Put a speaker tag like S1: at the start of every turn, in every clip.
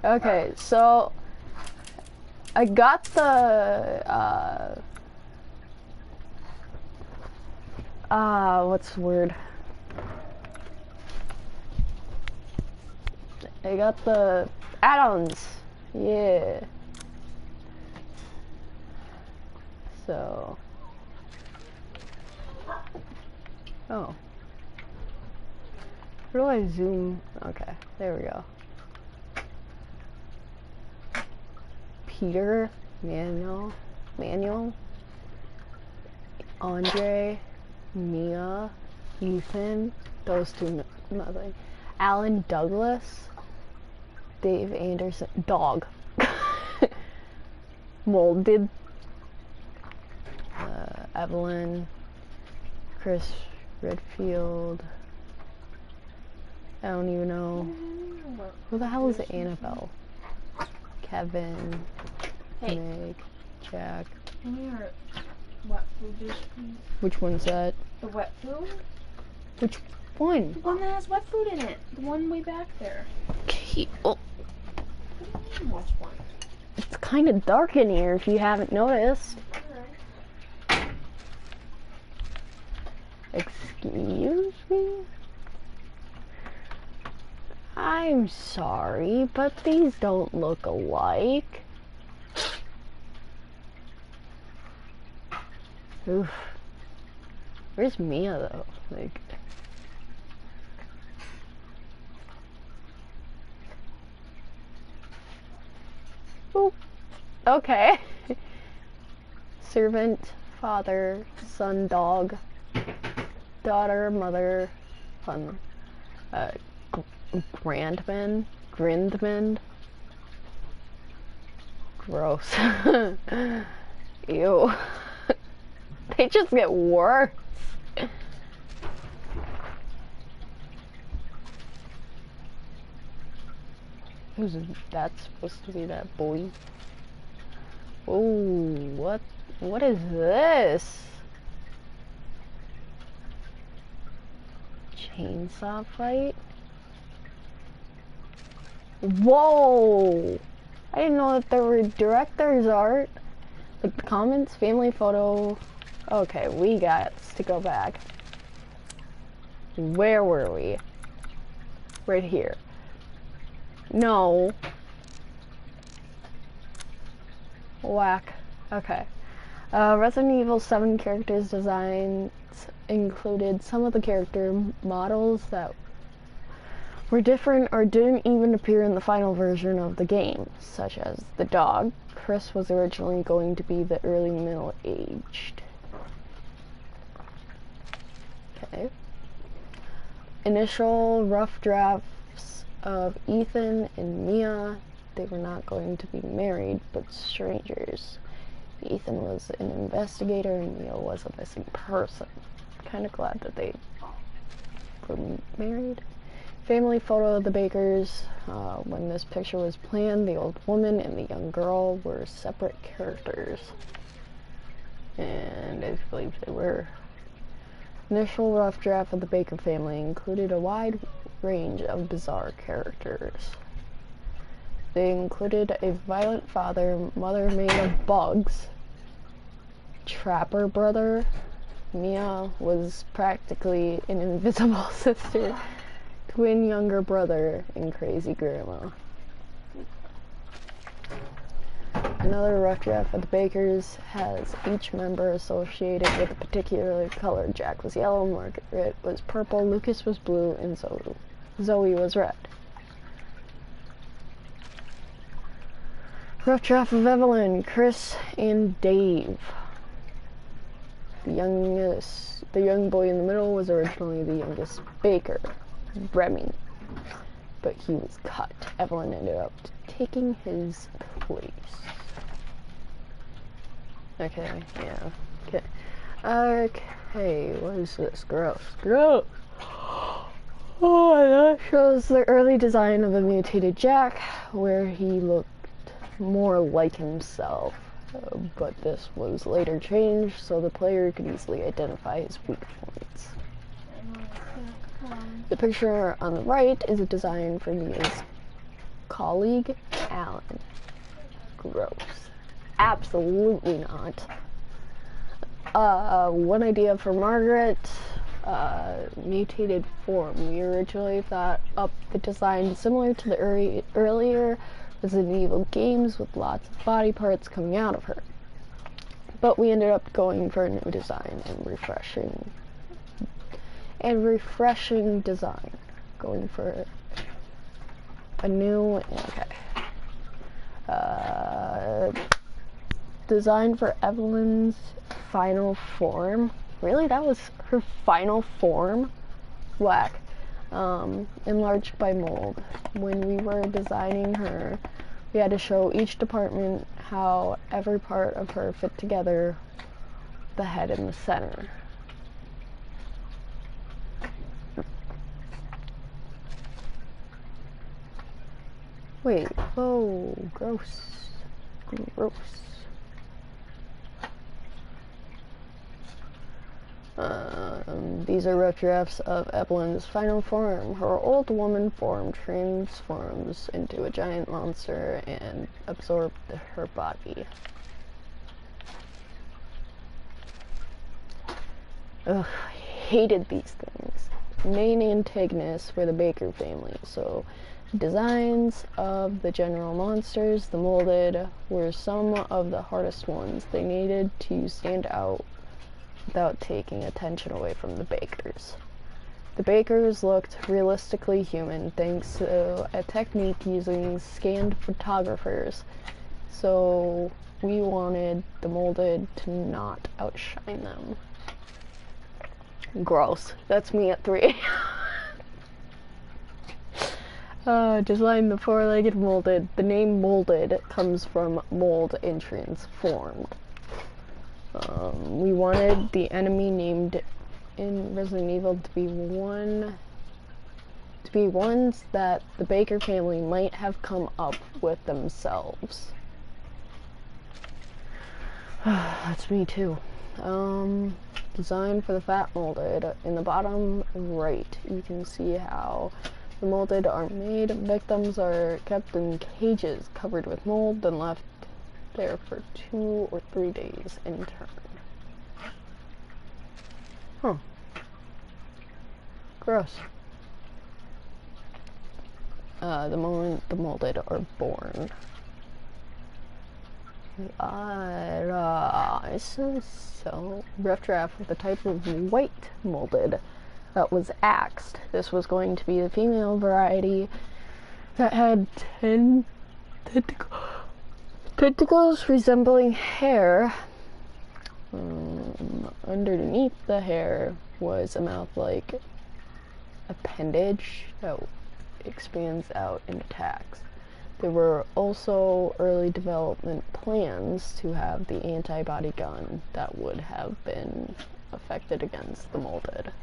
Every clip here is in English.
S1: Okay, so I got the what's the word? I got the add-ons. Yeah. So. Oh. Where do I zoom? Okay, there we go. Peter, Manuel, Andre, Mia, Ethan, those two, nothing. Alan Douglas, Dave Anderson, dog. Molded, Evelyn, Chris Redfield, I don't even know. Who the hell is Annabelle? Kevin,
S2: hey.
S1: Meg, Jack.
S2: Where? Wet food dish, please.
S1: Which one's that?
S2: The wet food?
S1: Which one?
S2: The one that has wet food in it. The one way back there.
S1: Okay, well,
S2: What do you mean, which one?
S1: it's kind of dark in here if you haven't noticed.
S2: Alright.
S1: Excuse me? I'm sorry, but these don't look alike. Oof. Where's Mia though? Like, oop. Okay. Servant, father, son, dog, daughter, mother, fun, grandman, gross. Ew. They just get worse. Who's that supposed to be, that boy? Oh, what is this? Chainsaw fight? Whoa! I didn't know that there were director's art. Like the comments, family photo. Okay, we got to go back. Where were we? Right here. No. Whack. Okay. Resident Evil 7 characters designs included some of the character models that were different or didn't even appear in the final version of the game, such as the dog. Chris was originally going to be the early middle-aged. Okay. Initial rough drafts of Ethan and Mia. They were not going to be married, but strangers. Ethan was an investigator and Mia was a missing person. Kind of glad that they were married. Family photo of the Bakers. When this picture was planned, the old woman and the young girl were separate characters. And I believe they were. Initial rough draft of the Baker family included a wide range of bizarre characters. They included a violent father, mother made of bugs, trapper brother, Mia was practically an invisible sister, twin younger brother, and crazy grandma. Another rough draft of the Bakers has each member associated with a particular color. Jack was yellow, Margaret was purple, Lucas was blue, and Zoe was red. Rough draft of Evelyn, Chris, and Dave. The young boy in the middle was originally the youngest Baker, Remy, but he was cut. Evelyn ended up taking his place. Okay, yeah, okay. Okay, what is this? Gross. Gross! Oh, that shows the early design of a mutated Jack, where he looked more like himself. But this was later changed so the player could easily identify his weak points. The picture on the right is a design for Mia's colleague, Alan. Gross. Absolutely not. One idea for Margaret, mutated form. We originally thought up the design similar to the earlier Resident Evil games with lots of body parts coming out of her. But we ended up going for a new design and refreshing design. Going for a new, design for Evelyn's final form. Really? That was her final form? Whack. Enlarged by mold. When we were designing her, we had to show each department how every part of her fit together, the head in the center. Wait, whoa, gross. Gross. These are rough drafts of Evelyn's final form. Her old woman form transforms into a giant monster and absorbed her body. Ugh, I hated these things. Main antagonists were the Baker family, so designs of the general monsters, the molded, were some of the hardest ones. They needed to stand out without taking attention away from the Bakers. The Bakers looked realistically human thanks to a technique using scanned photographers, so we wanted the molded to not outshine them. Gross. That's me at 3. Design the four-legged molded. The name molded comes from mold and transformed. We wanted the enemy named in Resident Evil to be ones that the Baker family might have come up with themselves. That's me too. Design for the fat molded. In the bottom right, you can see how the molded are made. Victims are kept in cages covered with mold and left there for 2 or 3 days in turn. Huh. Gross. The moment the molded are born. This is so rough draft with a type of white molded that was axed. This was going to be the female variety that had 10 tentacles resembling hair. Underneath the hair was a mouth-like appendage that expands out and attacks. There were also early development plans to have the antibody gun that would have been affected against the molded.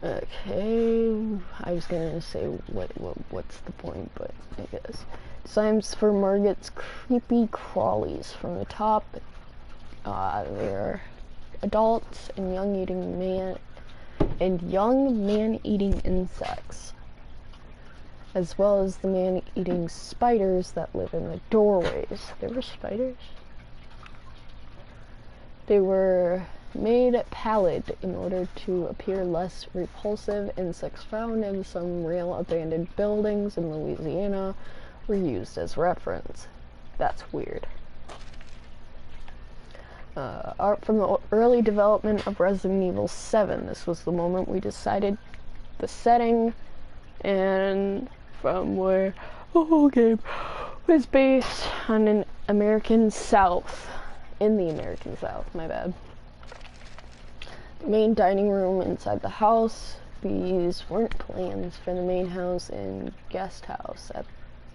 S1: Okay, I was gonna say what's the point, but I guess. Designs for Margaret's creepy crawlies. From the top, they're adults and young man-eating insects, as well as the man-eating spiders that live in the doorways. There were spiders? They were made pallid in order to appear less repulsive. Insects found in some real abandoned buildings in Louisiana were used as reference. That's weird. Art from the early development of Resident Evil 7. This was the moment we decided the setting and from where the whole game was based on in the American South, my bad. The main dining room inside the house. These weren't plans for the main house and guest house at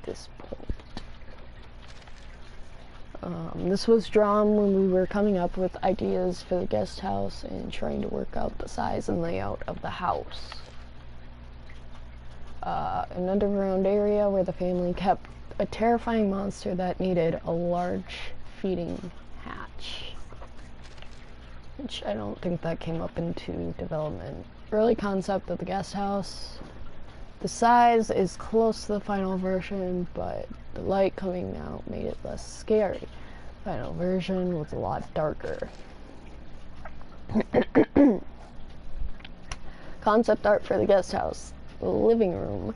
S1: this point. This was drawn when we were coming up with ideas for the guest house and trying to work out the size and layout of the house. An underground area where the family kept a terrifying monster that needed a large feeding hatch. which I don't think that came up into development. Early concept of the guest house. The size is close to the final version, but the light coming out made it less scary. Final version was a lot darker. Concept art for the guest house. The living room.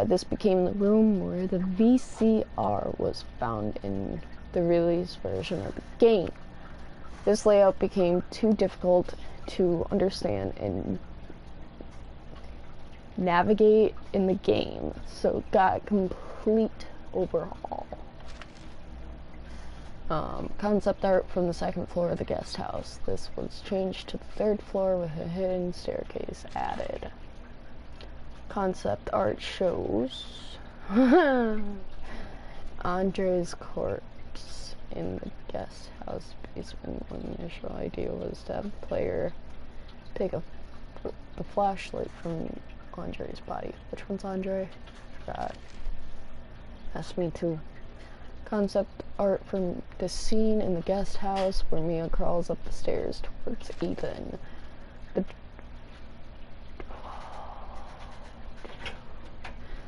S1: This became the room where the VCR was found in the release version of the game. This layout became too difficult to understand and navigate in the game, so it got a complete overhaul. Concept art from the second floor of the guest house. This was changed to the third floor with a hidden staircase added. Concept art shows Andre's corpse in the guest house basement when the initial idea was to have the player take the flashlight from Andre's body. Which one's Andre? God. That's me too. Concept art from the scene in the guest house where Mia crawls up the stairs towards Ethan.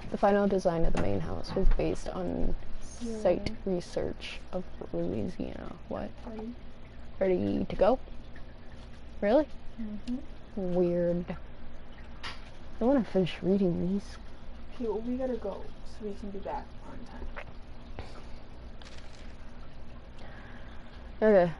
S1: The final design of the main house was based on site research of Louisiana. What? Ready to go? Really? Weird. I want to finish reading these.
S2: Okay, well, we gotta go so we can be back on time.
S1: Okay.